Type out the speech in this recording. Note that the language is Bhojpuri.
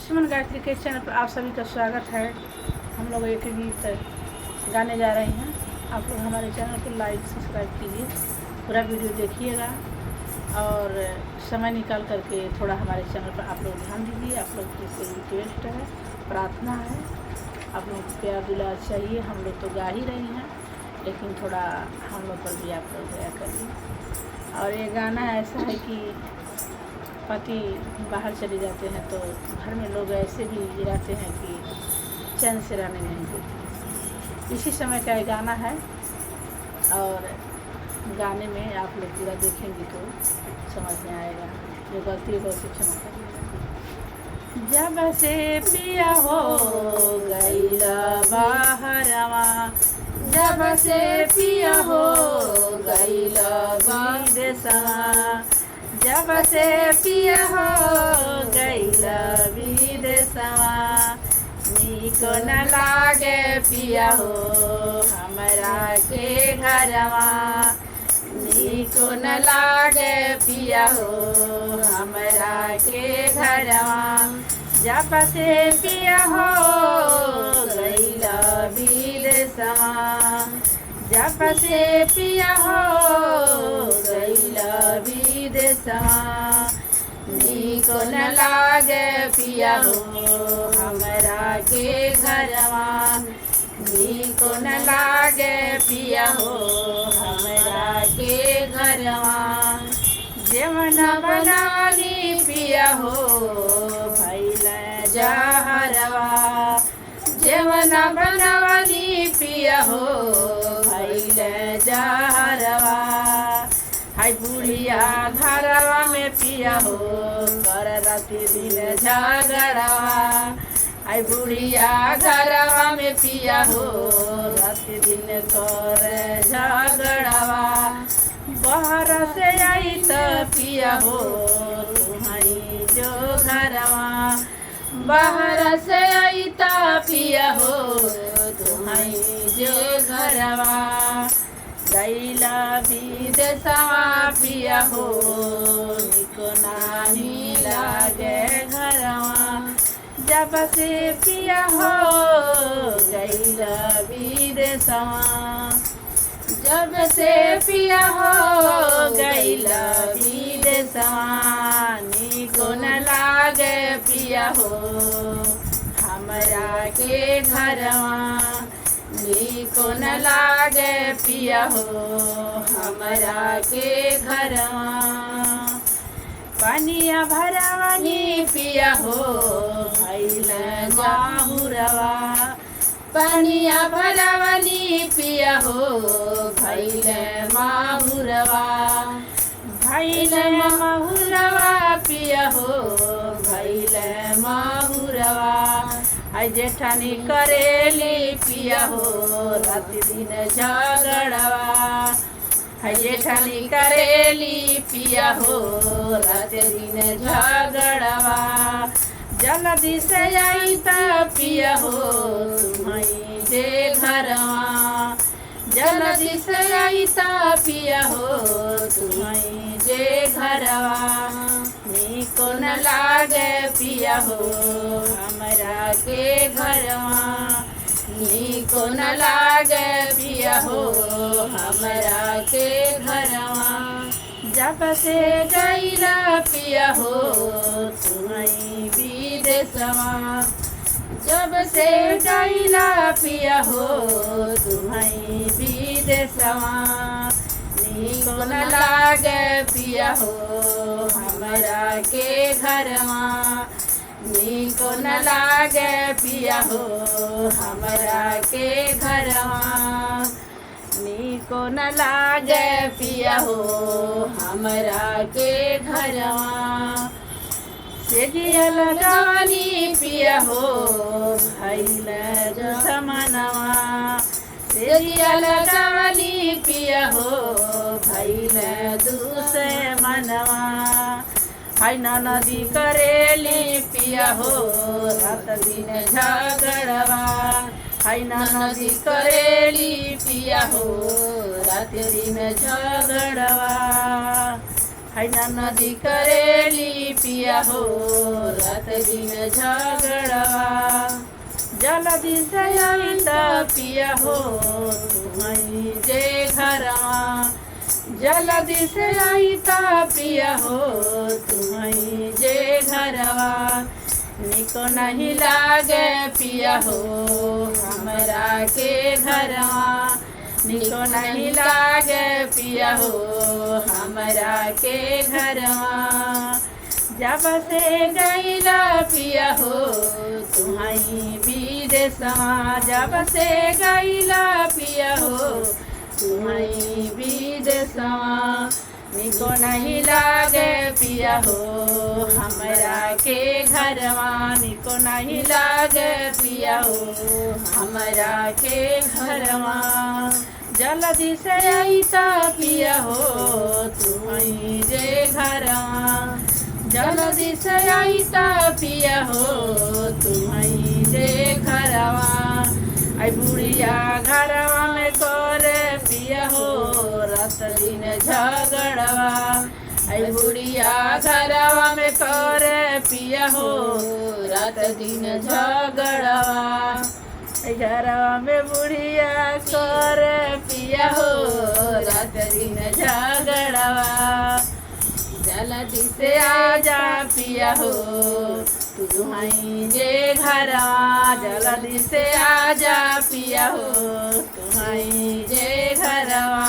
सुमन गायत्री के चैनल पर आप सभी का स्वागत है। हम लोग एक गीत गाने जा रहे हैं। आप लोग हमारे चैनल को लाइक सब्सक्राइब कीजिए, पूरा वीडियो देखिएगा और समय निकाल करके थोड़ा हमारे चैनल पर आप लोग ध्यान दीजिए। आप लोग की रिक्वेस्ट है, प्रार्थना है, आप लोग को प्यार दुलार चाहिए। हम लोग तो गा ही रहे हैं, लेकिन थोड़ा हम लोग पर भी आप लोग दया करिए। और ये गाना ऐसा है कि पति बाहर चले जाते हैं तो घर में लोग ऐसे भी रहते हैं कि चैन से रहने नहीं देते। इसी समय का ये गाना है और गाने में आप लोग पूरा देखेंगे तो समझ में आएगा। जो गलती है उसे क्षमा करिएगा। जब से पिया हो गईला बाहरवा, जब से पिया हो गईला विदेशवा, जब से पिया हो गईला विदेशवा, नीको न लागे पिया हो हमरा के घरवा, नीको न लागे पिया हो हमरा के घरवा, जब से पिया हो गईला विदेशवा, जब से पिया हो गईला विदेशवा, नीको न लागे पिया हो हमरा के घरवा, नीको न लागे पिया हो हमरा के घरवा, जेवन बनानी पिया हो भइल जहरवा, जेवन बनवनी पिया हो भइल जहरवा, हाय बुढ़िया घरवा में पिया हो कर राति दिन झगड़वा, हाय बुढ़िया घरवा में पिया हो राति दिन कर झगड़वा, बाहर से आई तो पिया हो तुम्हारी जो घरवा, बाहर से आई तो पिया हो तुम्हारी जो घरवा, गईला विदेशवा पिया हो निको नाही लागे घरवा, जब से पिया हो गईला विदेशवा, जब से पिया हो गईला विदेशवा, निको न लागे पिया हो हमरा के घरवा, नीको न लागे पिया हो हमरा के घरवा, पानिया भरवनी पिया हो भइल माहुरवा, पानिया भरवनी पिया हो भइल माहुरवा, भइल माहुरवा पिया हो भइल माहुरवा, हाय जेठानी करेली पिया हो राति दिन झगड़वा, हाय जेठानी करेली पिया हो राति दिन झगड़वा, जल्दी से आई त पिया हो तुम्हारी जे घरवा, जल्दी से आई त पिया हो तुम्हारी जे घरवा, नीको न लागे पिया हो हमरा के घरवा, नीको न लागे पिया हो हमरा के घरवा, जब से गईला पिया हो तुम्हारी विदेशवा, जब से गईला पिया हो तुम्हारी विदेशवा, नीको न लागे पिया हो हमरा के घरवा, नीको न लागे पिया हो हमरा के घरवा, नीको न लागे पिया हो हमरा के घरवा, सेजिया लगानी पिया हो भइल जसमनवा, सेजिया लगानी पिया हो भइल दूसरे मनवा, हाय नदी करेली पिया हो रात दिन झगड़वा, हाय नदी करेली पिया हो रात दिन झगड़वा, है नदी करेली पिया हो रात दिन झगड़वा। जल्दी से आइता पिया हो तुम्हारी जे घरवा। जल्दी से आइता पिया हो तुम्हारी जे घरवा। निको नहीं लागे पिया हो हमरा के घरवा। निको नहीं लागे पिया हो हमरा के घरवा। जब से गईला पिया हो तुम्हारी विदेशवा। जब से गईला पिया हो तुम्हारी विदेशवा। निको नहीं लागे पिया हो हमरा के घरवा। निको नहीं लागे पिया हो हमरा के घरवा। जल्दी से आइता पिया हो तुम्हारी जे घरवा। जल्दी से आइता पिया हो तुम्हारी जे घरवा। आई बुढ़िया घरवा में करे पिया हो रात दिन झगड़वा। आई बुढ़िया घरवा में करे पिया हो रात दिन झगड़वा। घरवा में बुढ़िया करे पिया हो रात दिन झगड़वा। जल्दी से आजा पिया हो तुम्हारी जे घरवा। जल्दी से आजा पिया हो तुम्हारी जे घरवा।